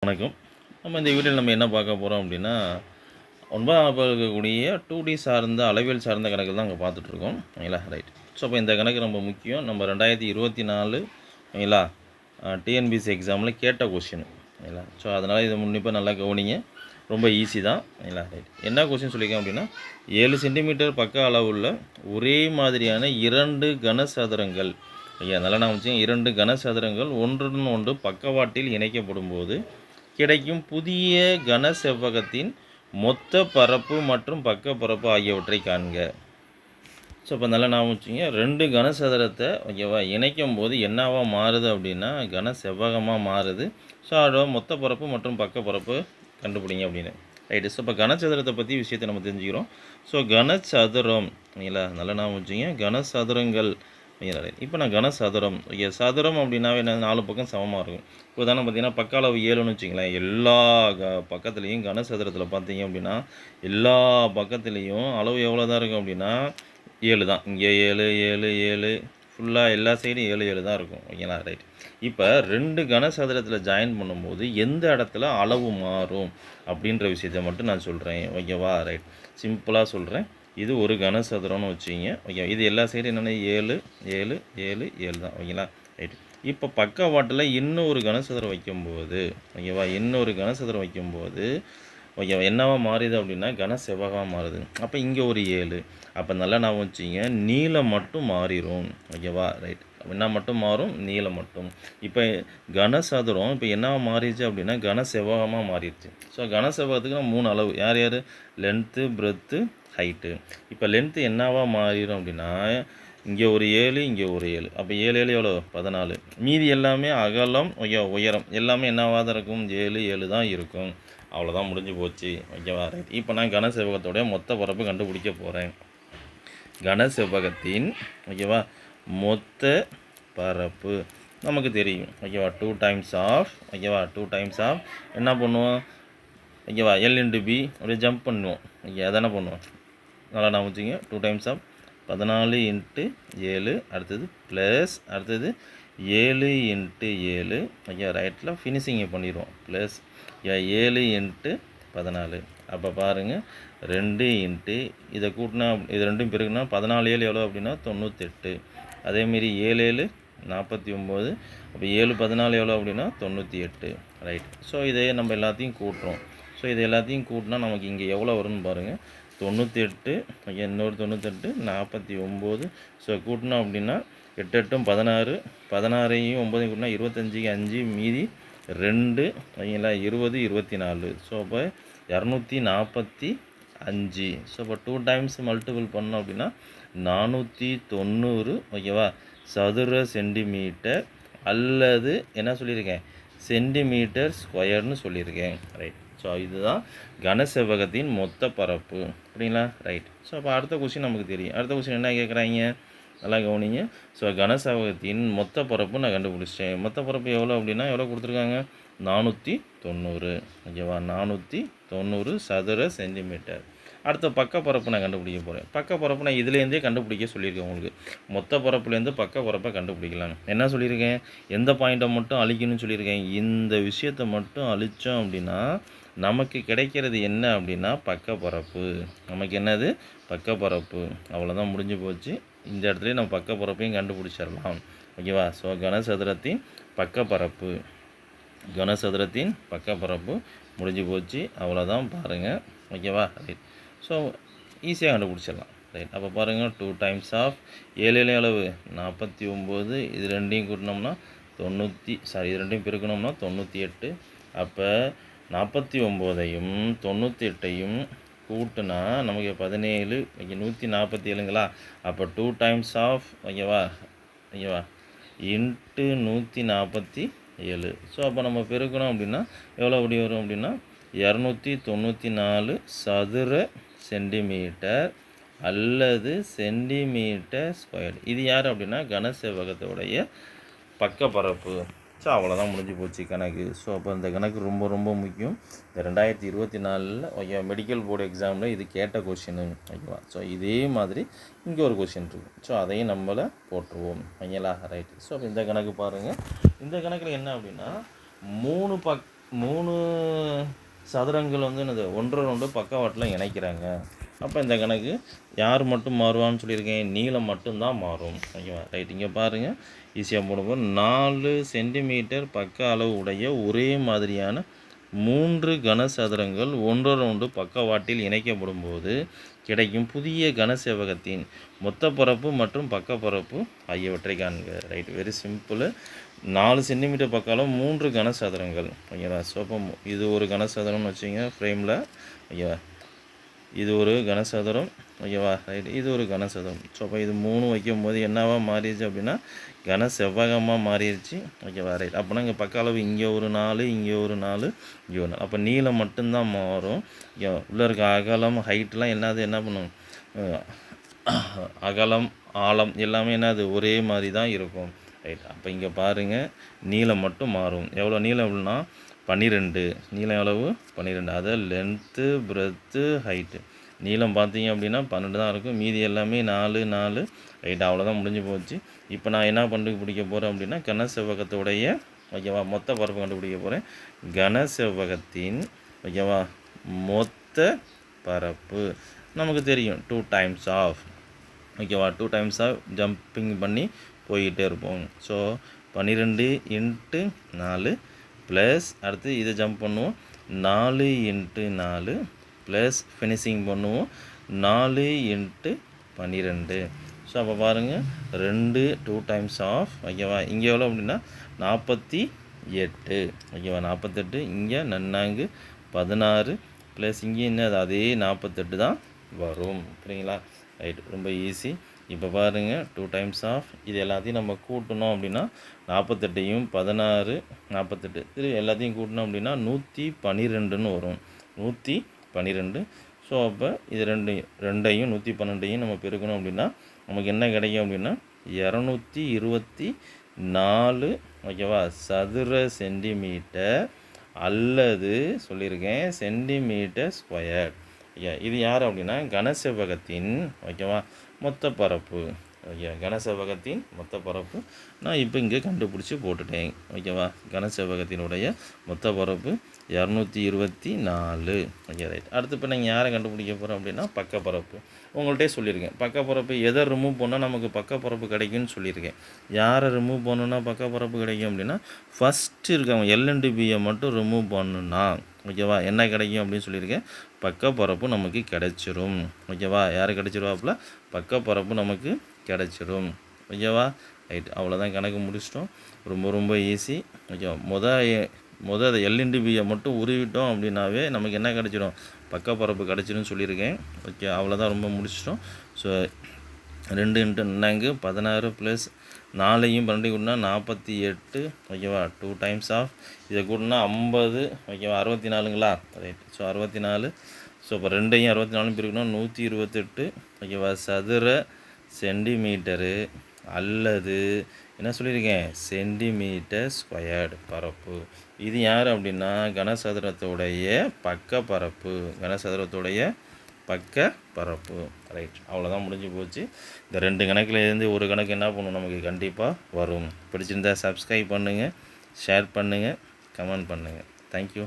வணக்கம். நம்ம இந்த வீடியோவில் நம்ம என்ன பார்க்க போகிறோம் அப்படின்னா, 9ஆம் வகுப்பில் இருக்கக்கூடிய 2D சார்ந்த அளவியல் சார்ந்த கணக்கு தான் அங்கே பார்த்துட்ருக்கோம். ஓகேங்களா, ரைட். ஸோ அப்போ இந்த கணக்கு ரொம்ப முக்கியம். நம்ம 2024 ஓகேங்களா டிஎன்பிசி எக்ஸாமில் கேட்ட கொஷின். ஓகேங்களா, ஸோ அதனால் இதை முன்னிப்பாக நல்லா கவனிங்க. ரொம்ப ஈஸி தான். ஓகேங்களா, ரைட். என்ன கொஷின் சொல்லியிருக்கேன் அப்படின்னா, 7 சென்டிமீட்டர் பக்க அளவுள்ள ஒரே மாதிரியான 2 கனசதுரங்கள், ஐயா நல்லா நான் வச்சுக்கேன், 2 கனசதுரங்கள் ஒன்றுடன் ஒன்று பக்கவாட்டில் இணைக்கப்படும் போது கிடைக்கும் புதிய கன செவ்வகத்தின் மொத்த பரப்பு மற்றும் பக்க பரப்பு ஆகியவற்றை காண்க. ஸோ இப்போ நல்லா நான் வச்சுங்க, 2 கனசதுரத்தை ஓகேவா இணைக்கும் போது என்னவா மாறுது அப்படின்னா கன செவ்வகமாக மாறுது. ஸோ அதோட மொத்த பரப்பு மற்றும் பக்க பரப்பு கண்டுபிடிங்க அப்படின்னு. ரைட்டு. ஸோ இப்போ கனசதுரத்தை பற்றி விஷயத்தை நம்ம தெரிஞ்சுக்கிறோம். ஸோ கனசதுரம் இல்லைங்களா, நல்லா நான் வச்சுங்க, கனசதுரங்கள். இப்போ நான் கனசதுரம், சதுரம் அப்படின்னாவே என்ன, 4 பக்கம் சமமாக இருக்கும். இப்போ உதாரணம் பார்த்தீங்கன்னா பக்க அளவு 7ன்னு வச்சுங்களேன். எல்லா பக்கத்துலேயும் கனசதுரத்தில் பார்த்தீங்க அப்படின்னா எல்லா பக்கத்துலேயும் அளவு எவ்வளோ தான் இருக்கும் அப்படின்னா 7 தான். இங்கே 7 7 7 ஃபுல்லாக எல்லா சைடும் 7 7 தான் இருக்கும். ஓகேங்களா, ரைட். இப்போ 2 கனசதுரத்தில் ஜாயின் பண்ணும்போது எந்த இடத்துல அளவு மாறும் அப்படின்ற விஷயத்தை மட்டும் நான் சொல்கிறேன். ஓகேவா, ரைட். சிம்பிளாக சொல்கிறேன். இது ஒரு கனசதுரம்னு வச்சுக்கிங்க. ஓகே, இது எல்லா சைடும் என்னென்ன 7 7 7 7 தான். ஓகேங்களா, ரைட். இப்போ பக்கவாட்டில் இன்னொரு கனசதுரம் வைக்கும்போது ஓகேவா, இன்னொரு கனசதுரம் வைக்கும்போது ஓகேவா என்னவா மாறுது அப்படின்னா கன செவ்வகமாக மாறுது. அப்போ இங்கே ஒரு 7. அப்போ நல்லா நான் வச்சுங்க, நீளம் மட்டும் மாறிடும். ஓகேவா, ரைட். என்ன மட்டும் மாறும், நீளம் மட்டும். இப்போ கனசதுரம் இப்போ என்னவா மாறிடுச்சு அப்படின்னா கன செவ்வகமாக மாறிடுச்சு. ஸோ கன செவ்வகத்துக்கு 3 அளவு, யார் யார், லென்த்து, பிரெத்து, ஹைட்டு. இப்போ லென்த்து என்னவா மாறிடும் அப்படின்னா இங்கே ஒரு 7 இங்கே ஒரு 7. அப்போ 7 7 எவ்வளோ, 14. மீதி எல்லாமே அகலம் உயரம் எல்லாமே என்னவாக தான் இருக்கும், 7 7 தான் இருக்கும். அவ்வளோதான், முடிஞ்சு போச்சு. ஓகேவா, ரைட். இப்போ நான் கன செவ்வகத்தோடைய மொத்த பரப்பு கண்டுபிடிக்க போகிறேன். கன செவ்வகத்தின் ஓகேவா மொத்த பரப்பு நமக்கு தெரியும். ஓகேவா, 2 டைம்ஸ் ஆஃப் ஓகேவா 2 டைம்ஸ் ஆஃப் என்ன பண்ணுவோம், ஓகேவா எல் இன்ட்டு பி அப்படியே ஜம்ப் பண்ணுவோம். ஓகே, அதானே பண்ணுவோம். நல்லா நான் வச்சுங்க, 2 டைம்ஸ் ஆஃப் 14 இன்ட்டு 7, அடுத்தது ப்ளஸ் அடுத்தது 7 இன்ட்டு 7. ஓகே, ரைட்டில் ஃபினிஷிங்கை பண்ணிடுவோம். Plus 7 into 14. அப்போ பாருங்கள், 2 இன்ட்டு இதை கூட்டினா இது ரெண்டும் பெருக்குனா 14 7 எவ்வளோ அப்படின்னா 98. அதேமாரி 7 7 49. அப்போ 7 14 எவ்வளோ அப்படின்னா 98. ரைட். ஸோ இதை நம்ம எல்லாத்தையும் கூட்டுறோம். ஸோ இது எல்லாத்தையும் கூட்டினா நமக்கு இங்கே எவ்வளோ வரும்னு பாருங்கள், 98. இன்னொரு 98 49. ஸோ கூட்டினோம் அப்படின்னா 8 8 16, 16ஐயும் 9ஐயும் கூட்டினா 25க்கு 5 மீதி 2 ஓகேங்களா 20 24. ஸோ அப்போ 245. ஸோ இப்போ 2 டைம்ஸ் மல்டிபிள் பண்ணோம் அப்படின்னா 490 ஓகேவா சதுர சென்டிமீட்டர், அல்லது என்ன சொல்லியிருக்கேன், சென்டிமீட்டர் ஸ்கொயர்னு சொல்லியிருக்கேன். ரைட். ஸோ இதுதான் கன செவ்வகத்தின் மொத்த பரப்பு. அப்படிங்களா, ரைட். ஸோ அப்போ அடுத்த கொஸ்டின் நமக்கு தெரியும். அடுத்த கொஸ்டின் என்ன கேட்குறாங்க, நல்லா கவனிங்க. ஸோ கன செவ்வகத்தின் மொத்த பரப்பு நான் கண்டுபிடிச்சிட்டேன். மொத்த பரப்பு எவ்வளோ அப்படின்னா எவ்வளோ கொடுத்துருக்காங்க, 490. ஓகேவா, 490 சதுர சென்டிமீட்டர். அடுத்த பக்க பரப்பு நான் கண்டுபிடிக்க போகிறேன். பக்க பரப்பு நான் இதுலேருந்தே கண்டுபிடிக்க சொல்லியிருக்கேன் உங்களுக்கு. மொத்த பரப்புலேருந்து பக்க பரப்பை கண்டுபிடிக்கலாம். என்ன சொல்லியிருக்கேன், எந்த பாயிண்ட்டை மட்டும் அழிக்கணும்னு சொல்லியிருக்கேன், இந்த விஷயத்தை மட்டும் அழித்தோம் அப்படின்னா நமக்கு கிடைக்கிறது என்ன அப்படின்னா பக்க பரப்பு. நமக்கு என்னது, பக்க பரப்பு. அவ்வளோதான், முடிஞ்சு போச்சு. இந்த இடத்துல நம்ம பக்க பரப்பையும் கண்டுபிடிச்சிடலாம். ஓகேவா. ஸோ கனசதுரத்தின் பக்க பரப்பு, கனசதுரத்தின் பக்க பரப்பு முடிஞ்சு போச்சு. அவ்வளோதான், பாருங்கள். ஓகேவா, ரைட். ஸோ ஈஸியாக கண்டுபிடிச்சிடலாம். ரைட். அப்போ பாருங்கள், 2 டைம்ஸ் ஆஃப் 7 7 அளவு 49. இது ரெண்டையும் கூட்டினோம்னா 90, இது ரெண்டையும் பெருக்கணும்னா 98. அப்போ 49ஐயும் 98ஐயும் கூட்டுனா நமக்கு 17, 147ங்களா. அப்போ 2 டைம்ஸ் ஆஃப் ஓகேவா இன்ட்டு 147. ஸோ அப்போ நம்ம பெருக்கணும் அப்படின்னா எவ்வளோ அப்படி வரும் அப்படின்னா 294 சதுர சென்டிமீட்டர் அல்லது சென்டிமீட்டர் ஸ்கொயர். இது யார் அப்படின்னா கன செவ்வகத்தோடைய பக்க பரப்பு. ஸோ அவ்வளோதான், முடிஞ்சு போச்சு கணக்கு. ஸோ அப்போ இந்த கணக்கு ரொம்ப ரொம்ப முக்கியம். இந்த 2024 ஓகே மெடிக்கல் போர்டு எக்ஸாமில் இது கேட்ட கொஷினு. ஓகேவா. ஸோ இதே மாதிரி இங்கே ஒரு கொஷின் இருக்குது. ஸோ அதையும் நம்மளை போட்டுருவோம். ஓகேங்களா, ரைட்டு. ஸோ அப்போ இந்த கணக்கு பாருங்கள். இந்த கணக்கில் என்ன அப்படின்னா 3 சதுரங்கள் வந்து என்னது ஒன்றோடு ஒன்று பக்கவாட்டில் இணைக்கிறாங்க. அப்போ இந்த கணக்கு யார் மட்டும் மாறுவான்னு சொல்லியிருக்கேன், நீளம் மட்டும்தான் மாறும். ஓகேவா, ரைட். இங்கே பாருங்கள், ஈஸியாக போடும்போது 4 சென்டிமீட்டர் பக்க அளவு உடைய ஒரே மாதிரியான 3 கனசதுரங்கள் ஒன்றோடு ஒன்று பக்கவாட்டில் இணைக்கப்படும் போது கிடைக்கும் புதிய கனசெவ்வகத்தின் மொத்த பரப்பு மற்றும் பக்கப்பரப்பு ஆகியவற்றை காண்க. Right, very simple. 4 சென்டிமீட்டர் பக்க அளவு 3 கனசதுரங்கள். ஓகேவா, ஸோ அப்போ இது ஒரு கனசதுரம்னு வச்சுங்க ஃப்ரேமில். ஓகேவா, இது ஒரு கனசதுரம். ஓகேவா, ரைட், இது ஒரு கனசதுரம். ஸோ அப்போ இது 3 வைக்கும்போது என்னவா மாறிடுச்சு அப்படின்னா கன செவ்வகமாக மாறிடுச்சு. ஓகேவா, ரைட். அப்போனா இங்கே பக்க அளவு இங்கே ஒரு 4, இங்கே ஒரு 4, இங்கே ஒரு 4. அப்போ நீளம் மட்டும்தான் மாறும். உள்ளே இருக்க அகலம் ஹைட்லாம் என்ன பண்ணும், அகலம் ஆழம் எல்லாமே என்னது ஒரே மாதிரி தான் இருக்கும். ரைட். அப்போ இங்கே பாருங்கள், நீளம் மட்டும் மாறும். எவ்வளோ நீளம் எவ்வளோனா 12. நீளம் எவ்வளவு 12. அதை லென்த்து பிரெத்து ஹைட்டு நீளம் பார்த்தீங்க அப்படின்னா 12 தான் இருக்கும். மீதி எல்லாமே 4 4. ரைட், அவ்வளோதான் முடிஞ்சு போச்சு. இப்போ நான் என்ன கண்டுபிடிக்க போகிறேன் அப்படின்னா கனசெவ்வகத்துடைய ஓகேவா மொத்த பரப்பு கண்டுபிடிக்க போகிறேன். கனசெவ்வகத்தின் ஓகேவா மொத்த பரப்பு நமக்கு தெரியும் 2 டைம்ஸ் ஆஃப். ஓகேவா, 2 டைம்ஸ் ஆஃப் ஜம்பிங் பண்ணி போய்கிட்டே இருப்போம். ஸோ 12 × 4 ப்ளஸ் அடுத்து இதை ஜம்ப் பண்ணுவோம் 4 × 4 ப்ளஸ் ஃபினிஷிங் பண்ணுவோம் 4 × 12. ஸோ அப்போ பாருங்கள் 2 டைம்ஸ் ஆஃப். ஓகேவா, இங்கே எவ்வளோ அப்படின்னா 48. ஓகேவா, 48. இங்கே நன்னாங்கு 16 ப்ளஸ் இங்கே என்ன அதே 48 தான் வரும். புரியுங்களா, ரைட், ரொம்ப ஈஸி. இப்போ பாருங்கள் 2 டைம்ஸ் ஆஃப். இது எல்லாத்தையும் நம்ம கூட்டணும் அப்படின்னா 48யும் 16 48 இது எல்லாத்தையும் கூட்டணும் அப்படின்னா 112ன்னு வரும். 112. ஸோ அப்போ இது ரெண்டையும் 112யும் நம்ம பெருக்கணும் அப்படின்னா நமக்கு என்ன கிடைக்கும் அப்படின்னா 224. ஓகேவா, சதுர சென்டிமீட்டர் அல்லது சொல்லியிருக்கேன் சென்டிமீட்டர் ஸ்கொயர். இது யார் அப்படின்னா கனசெவ்வகத்தின் ஓகேவா மொத்த பரப்பு. ஓகே, கனசெவ்வகத்தின் மொத்த பரப்பு நான் இப்போ இங்கே கண்டுபிடிச்சி போட்டுட்டேன். ஓகேவா, கனசெவ்வகத்தினுடைய மொத்த பரப்பு 224. Okay, right. அடுத்து இப்போ நீங்கள் யாரை கண்டுபிடிக்க போகிறோம் அப்படின்னா பக்கப்பரப்பு. உங்கள்கிட்டே சொல்லியிருக்கேன் பக்கப்பரப்பு எதை ரிமூவ் பண்ணால் நமக்கு பக்கப்பரப்பு கிடைக்கும்னு சொல்லியிருக்கேன். யாரை ரிமூவ் பண்ணணுன்னா பக்கப்பரப்பு கிடைக்கும் அப்படின்னா ஃபஸ்ட்டு இருக்கவங்க L&Bயை மட்டும் ரிமூவ் பண்ணுன்னா ஓகேவா என்ன கிடைக்கும் அப்படின்னு சொல்லியிருக்கேன், பக்கப்பரப்பு நமக்கு கிடைச்சிரும். ஓகேவா, யார் கிடைச்சிருவாப்புல பக்கப்பரப்பு நமக்கு கிடைச்சிரும். ஓகேவா, ரைட், அவ்வளோதான் கணக்கு முடிச்சிட்டோம். ரொம்ப ரொம்ப ஈஸி. ஓகேவா, அதை L&Bயை மட்டும் உருவிட்டோம் அப்படின்னாவே நமக்கு என்ன கிடைச்சிடும் பக்கப்பரப்பு கிடைச்சிரும்னு சொல்லியிருக்கேன். ஓகே, அவ்வளோதான், ரொம்ப முடிச்சிட்டோம். ஸோ 2 × 4 16 ப்ளஸ் 4யும் 12 கூட்டினா 48. ஓகேவா, 2 டைம்ஸ் ஆஃப். இதை கூட்டினா 50. ஓகேவா, 64ங்களா, ரைட். ஸோ 64. ஸோ இப்போ 2யும் 64 பிரிக்கணும் 128. ஓகேவா, சதுர சென்டிமீட்டரு அல்லது என்ன சொல்லியிருக்கேன் சென்டிமீட்டர் ஸ்கொயர்டு பரப்பு. இது யார் அப்படின்னா கனசதுரத்துடைய பக்க பரப்பு. கனசதுரத்துடைய பக்க பரப்பு. ரைட், அவ்வளோதான் முடிஞ்சு போச்சு. இந்த 2 கணக்கில் இருந்து ஒரு கணக்கு என்ன பண்ணும் நமக்கு கண்டிப்பாக வரும். பிடிச்சிருந்தால் சப்ஸ்கிரைப் பண்ணுங்கள், ஷேர் பண்ணுங்கள், கமெண்ட் பண்ணுங்கள். தேங்க்யூ.